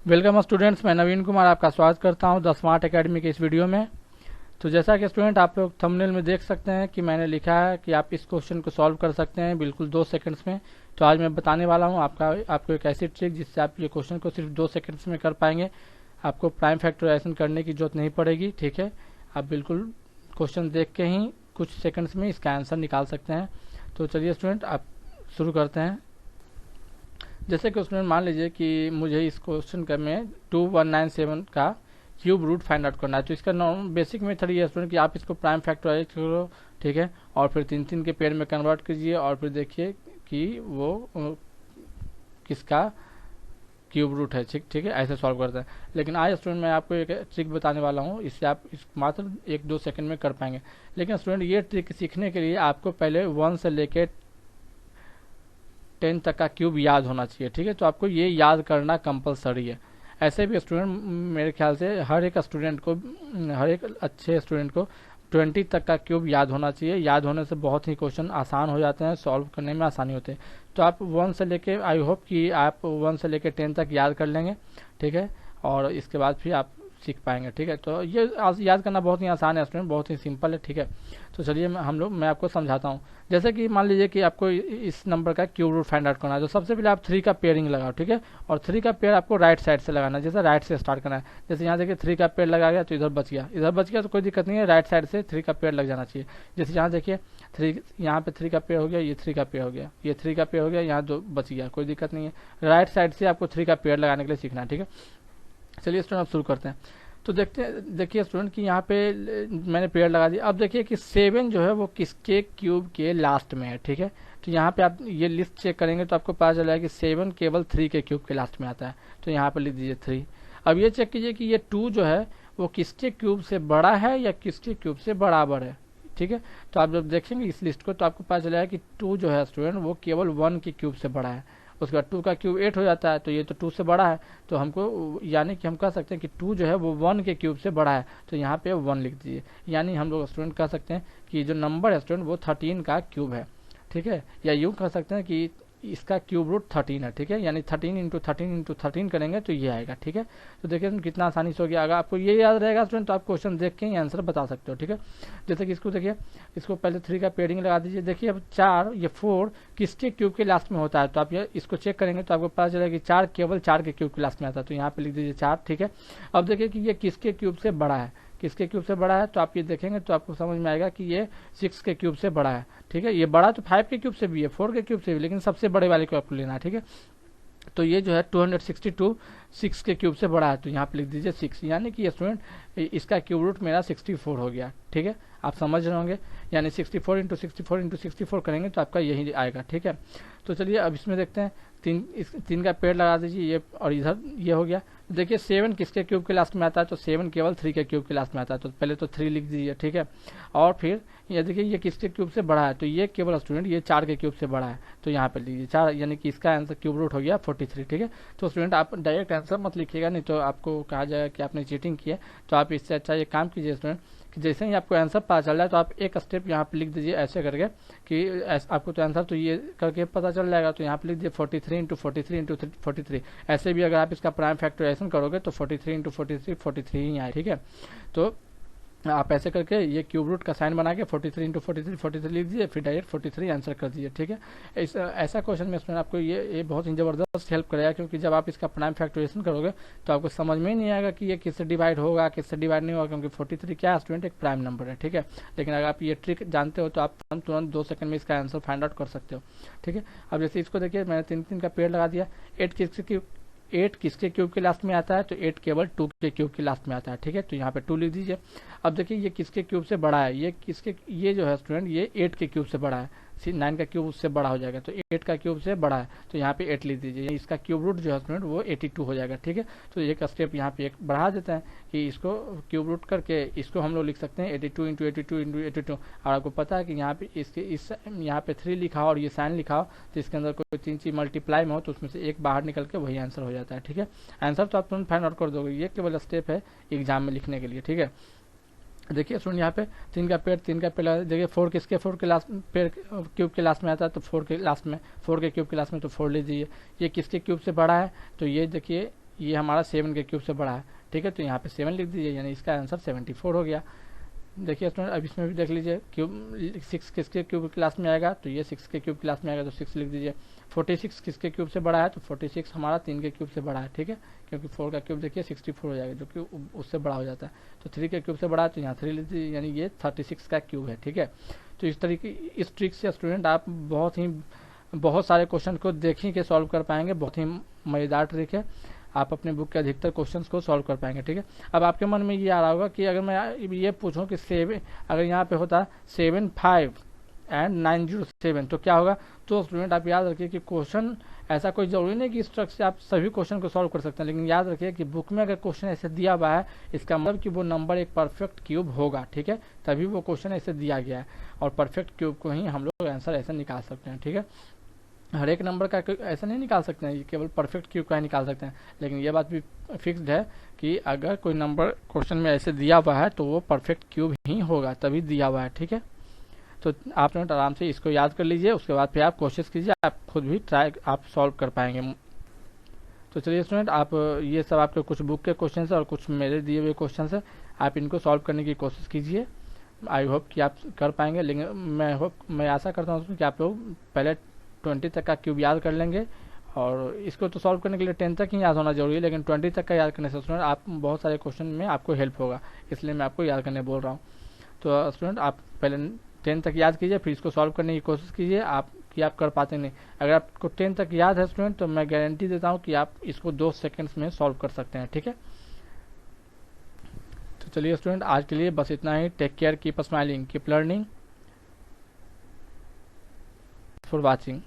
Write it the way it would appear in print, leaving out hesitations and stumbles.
Welcome students, मैं नवीन कुमार आपका स्वागत करता हूं द स्मार्ट एकेडमी के इस वीडियो में। तो जैसा कि स्टूडेंट आप लोग थंबनेल में देख सकते हैं कि मैंने लिखा है कि आप इस क्वेश्चन को सॉल्व कर सकते हैं बिल्कुल 2 सेकंड्स में। तो आज मैं बताने वाला हूं आपको एक ऐसी ट्रिक जिससे आप ये क्वेश्चन को सिर्फ 2 सेकंड्स में कर पाएंगे। आपको प्राइम फैक्टराइजेशन करने की जरूरत नहीं पड़ेगी, ठीक है। आप बिल्कुल क्वेश्चन देख के ही कुछ सेकंड्स में इसका आंसर निकाल सकते हैं। तो चलिए स्टूडेंट, आप शुरू करते हैं। जैसे कि स्टूडेंट मान लीजिए कि मुझे इस क्वेश्चन का में 2197 का क्यूब रूट फाइंड आउट करना है। तो इसका बेसिक मेथड ये है स्टूडेंट कि आप इसको प्राइम फैक्टराइज करो, ठीक है, और फिर 3 3 के पेयर में कन्वर्ट कीजिए और फिर देखिए कि वो किसका क्यूब रूट है, ठीक है। ऐसे सॉल्व करते हैं। लेकिन आज स्टूडेंट मैं आपको एक ट्रिक बताने वाला हूँ, इससे आप इस मात्र 1-2 सेकंड में कर पाएंगे। लेकिन स्टूडेंट ये ट्रिक सीखने के लिए आपको पहले 1 से लेकर 10 तक का क्यूब याद होना चाहिए, ठीक है। तो आपको ये याद करना कंपलसरी है। ऐसे भी स्टूडेंट मेरे ख्याल से हर एक अच्छे स्टूडेंट को 20 तक का क्यूब याद होना चाहिए। याद होने से बहुत ही क्वेश्चन आसान हो जाते हैं, सॉल्व करने में आसानी होती है। तो आप 1 से लेके, आई होप कि आप 1 से लेके 10 तक याद कर लेंगे, ठीक है, और इसके बाद फिर आप सीख पाएंगे, ठीक है। तो ये याद करना बहुत ही आसान है स्टूडेंट, बहुत ही सिंपल है, ठीक है। तो चलिए मैं आपको समझाता हूँ। जैसे कि मान लीजिए कि आपको इस नंबर का क्यूब रूट फाइंड आउट करना है। तो सबसे पहले आप 3 का पेयरिंग लगाओ, ठीक है, और 3 का पेयर आपको राइट साइड से लगाना है। जैसे राइट से स्टार्ट करना है। जैसे यहाँ देखिए 3 का पेयर लगा गया तो इधर बच गया तो कोई दिक्कत नहीं है, राइट साइड से 3 का पेयर लग जाना चाहिए। जैसे यहाँ देखिए 3, यहाँ पे 3 का पेयर हो गया, ये 3 का पेयर हो गया, ये 3 का पेयर हो गया, यहाँ 2 बच गया, कोई दिक्कत नहीं है। राइट साइड से आपको 3 का पेयर लगाने के लिए सीखना है, ठीक है। चलिए स्टूडेंट अब शुरू करते हैं। तो देखिए स्टूडेंट कि यहाँ पे मैंने पेयर लगा दिया। अब देखिए कि 7 जो है वो किसके क्यूब के लास्ट में है, ठीक है। तो यहाँ पे आप ये लिस्ट चेक करेंगे तो आपको पता चला है कि 7 केवल 3 के क्यूब के लास्ट में आता है। तो यहाँ पे लिख दीजिए 3। अब ये चेक कीजिए कि ये 2 जो है वो किसके क्यूब से बड़ा है या किसके क्यूब से बराबर है, ठीक है। तो आप जब देखेंगे इस लिस्ट को तो आपको पता चला है कि 2 जो है स्टूडेंट वो केवल 1 के क्यूब से बड़ा है। उसके बाद 2 का क्यूब 8 हो जाता है, तो ये तो 2 से बड़ा है। तो हमको यानी कि हम कह सकते हैं कि 2 जो है वो 1 के क्यूब से बड़ा है। तो यहाँ पे 1 लिख दीजिए। यानी हम लोग स्टूडेंट कह सकते हैं कि जो नंबर है स्टूडेंट वो 13 का क्यूब है, ठीक है। या यूँ कह सकते हैं कि इसका क्यूब रूट 13 है, ठीक है। यानी 13 इंटू 13 इंटू 13 करेंगे तो ये आएगा, ठीक है। तो देखिए कितना आसानी से हो गया। अगर आपको ये याद रहेगा स्टूडेंट तो आप क्वेश्चन देख के ही आंसर बता सकते हो, ठीक है। जैसे कि इसको देखिए, इसको पहले 3 का पेयरिंग लगा दीजिए। देखिए अब 4, ये 4 किसके क्यूब के लास्ट में होता है। तो आप ये इसको चेक करेंगे तो आपको पता चलेगा कि 4 केवल 4 के क्यूब के लास्ट में आता है। तो यहाँ पे लिख दीजिए 4, ठीक है। अब देखिए कि ये किसके क्यूब से बड़ा है, किसके क्यूब से बड़ा है। तो आप ये देखेंगे तो आपको समझ में आएगा कि ये 6 के क्यूब से बड़ा है, ठीक है। ये बड़ा तो 5 के क्यूब से भी है, 4 के क्यूब से भी, लेकिन सबसे बड़े वाले को आपको लेना है, ठीक है। तो ये जो है 262 6 के क्यूब से बड़ा है। तो यहाँ पे लिख दीजिए 6। यानी कि स्टूडेंट इसका क्यूब रूट मेरा 64 हो गया, ठीक है। आप समझ रहे होंगे, यानी 64 इंटू 64 इंटू 64 करेंगे तो आपका यही आएगा, ठीक है। तो चलिए अब इसमें देखते हैं। 3 का पेड़ लगा दीजिए, ये और इधर ये हो गया। देखिए 7 किसके क्यूब के लास्ट में आता है। तो 7 केवल 3 के क्यूब के लास्ट में आता है। तो पहले तो 3 लिख दीजिए, ठीक है। और फिर ये देखिए ये किसके क्यूब से बड़ा है। तो ये केवल स्टूडेंट ये 4 के क्यूब से बड़ा है। तो यहाँ पे लीजिए 4, यानी कि इसका आंसर क्यूब रूट हो गया 43, ठीक है। तो स्टूडेंट आप डायरेक्ट आंसर मत लिखिएगा, नहीं तो आपको कहा जाएगा कि आपने चीटिंग की है। तो आप इससे अच्छा ये काम कीजिए स्टूडेंट कि जैसे ही आपको आंसर पता चल रहा है तो आप एक स्टेप यहाँ पे लिख दीजिए ऐसे करके कि आपको तो आंसर तो ये करके पता चल जाएगा। तो यहाँ पे लिख दीजिए 43 इंटू 43 इंटू 43। ऐसे भी अगर आप इसका प्राइम फैक्टराइजेशन करोगे तो 43 इंटू 43 43 ही आए, ठीक है। तो आप ऐसे करके ये क्यूब रूट का साइन बना के 43 इंटू 43 43 लिख दीजिए, फिर डायरेक्ट 43 आंसर कर दीजिए, ठीक है। ऐसा क्वेश्चन में स्टूडेंट आपको ये बहुत ही ज़बरदस्त हेल्प करेगा, क्योंकि जब आप इसका प्राइम फैक्टराइजेशन करोगे तो आपको समझ में ही नहीं आएगा कि ये किससे डिवाइड होगा किससे डिवाइड नहीं होगा, क्योंकि 43 क्या है स्टूडेंट, एक प्राइम नंबर है, ठीक है। लेकिन अगर आप ये ट्रिक जानते हो तो आप तुरंत 2 सेकंड में इसका आंसर फाइंड आउट कर सकते हो, ठीक है। अब जैसे इसको देखिए मैंने 3 का पेड़ लगा दिया। 8 किसके क्यूब के लास्ट में आता है। तो 8 केवल 2 के क्यूब के लास्ट में आता है, ठीक है। तो यहाँ पे 2 लिख दीजिए। अब देखिए ये किसके क्यूब से बड़ा है। ये जो है स्टूडेंट ये 8 के क्यूब से बड़ा है। 9 का क्यूब उससे बड़ा हो जाएगा। तो 8 का क्यूब से बड़ा है। तो यहाँ पे 8 लिख दीजिए। इसका क्यूब रूट जो है स्टूडेंट वो 82 हो जाएगा, ठीक है। तो एक स्टेप यहाँ पे एक बढ़ा देते हैं कि इसको क्यूब रूट करके इसको हम लोग लिख सकते हैं 82 इंटू 82 इंटू 82। और आपको पता है कि यहाँ पे यहाँ पे 3 लिखा हो और ये साइन लिखा हो तो इसके अंदर कोई 3 चीज मल्टीप्लाई में हो तो उसमें से एक बाहर निकल के वही आंसर हो जाता है, ठीक है। आंसर तो आप तुरंत फाइंड आउट कर दोगे। ये केवल स्टेप है एग्जाम में लिखने के लिए, ठीक है। देखिए सुन यहाँ पे 3 का पेड़ देखिए 4 किसके 4 के लास्ट पेड़ क्यूब के लास्ट में आता है। तो 4 के लास्ट में 4 के क्यूब के लास्ट में तो 4 ले दीजिए। ये किसके क्यूब से बड़ा है। तो ये देखिए ये हमारा 7 के क्यूब से बड़ा है, ठीक है। तो यहाँ पे 7 लिख दीजिए, यानी इसका आंसर 74 हो गया। देखिए स्टूडेंट अब इसमें भी देख लीजिए, क्यूब 6 किसके क्यूब क्लास में आएगा, तो ये 6 के क्यूब क्लास में आएगा, तो 6 लिख दीजिए। 46 किसके क्यूब से बड़ा है, तो 46 हमारा 3 के क्यूब से बड़ा है, ठीक है, क्योंकि 4 का क्यूब देखिए 64 हो जाएगा, जो कि उससे बड़ा हो जाता है। तो 3 के क्यूब से बड़ा है, तो यहाँ 3 लिख दीजिए, यानी ये 36 का क्यूब है, ठीक है। तो इस ट्रिक से स्टूडेंट आप बहुत सारे क्वेश्चन को देखी के सॉल्व कर पाएंगे। बहुत ही मज़ेदार ट्रिक है, आप अपने बुक के अधिकतर क्वेश्चंस को सॉल्व कर पाएंगे, ठीक है। अब आपके मन में ये आ रहा होगा कि अगर मैं ये पूछूं कि 7, अगर यहाँ पे होता 75 एंड 907 तो क्या होगा। तो स्टूडेंट आप याद रखिए कि क्वेश्चन ऐसा कोई जरूरी नहीं कि इस ट्रिक से आप सभी क्वेश्चन को सॉल्व कर सकते हैं, लेकिन याद रखिए कि बुक में अगर क्वेश्चन ऐसे दिया हुआ है, इसका मतलब कि वो नंबर एक परफेक्ट क्यूब होगा, ठीक है, तभी वो क्वेश्चन ऐसे दिया गया है। और परफेक्ट क्यूब को ही हम लोग आंसर ऐसे निकाल सकते हैं, ठीक है। हर एक नंबर का ऐसा नहीं निकाल सकते हैं, केवल परफेक्ट क्यूब का ही निकाल सकते हैं, लेकिन ये बात भी फिक्स्ड है कि अगर कोई नंबर क्वेश्चन में ऐसे दिया हुआ है तो वो परफेक्ट क्यूब ही होगा, तभी दिया हुआ है, ठीक है। तो आप स्टूडेंट आराम से इसको याद कर लीजिए, उसके बाद फिर आप कोशिश कीजिए, आप खुद भी ट्राई आप सॉल्व कर पाएंगे। तो चलिए स्टूडेंट, आप ये सब आपके कुछ बुक के क्वेश्चन है और कुछ मेरे दिए हुए क्वेश्चन है, आप इनको सॉल्व करने की कोशिश कीजिए। आई होप कि आप कर पाएंगे, लेकिन मैं आशा करता हूँ कि आप लोग पहले 20 तक का क्यूब याद कर लेंगे। और इसको तो सॉल्व करने के लिए 10 तक ही याद होना जरूरी है, लेकिन 20 तक का याद करने से स्टूडेंट आप बहुत सारे क्वेश्चन में आपको हेल्प होगा, इसलिए मैं आपको याद करने बोल रहा हूँ। तो स्टूडेंट आप पहले 10 तक याद कीजिए, फिर इसको सॉल्व करने की कोशिश कीजिए, आप कर पाते नहीं। अगर आपको 10 तक याद है स्टूडेंट, तो मैं गारंटी देता हूँ कि आप इसको 2 सेकेंड्स में सॉल्व कर सकते हैं, ठीक है। तो चलिए स्टूडेंट, आज के लिए बस इतना ही। Take care, keep smiling, keep learning, for watching.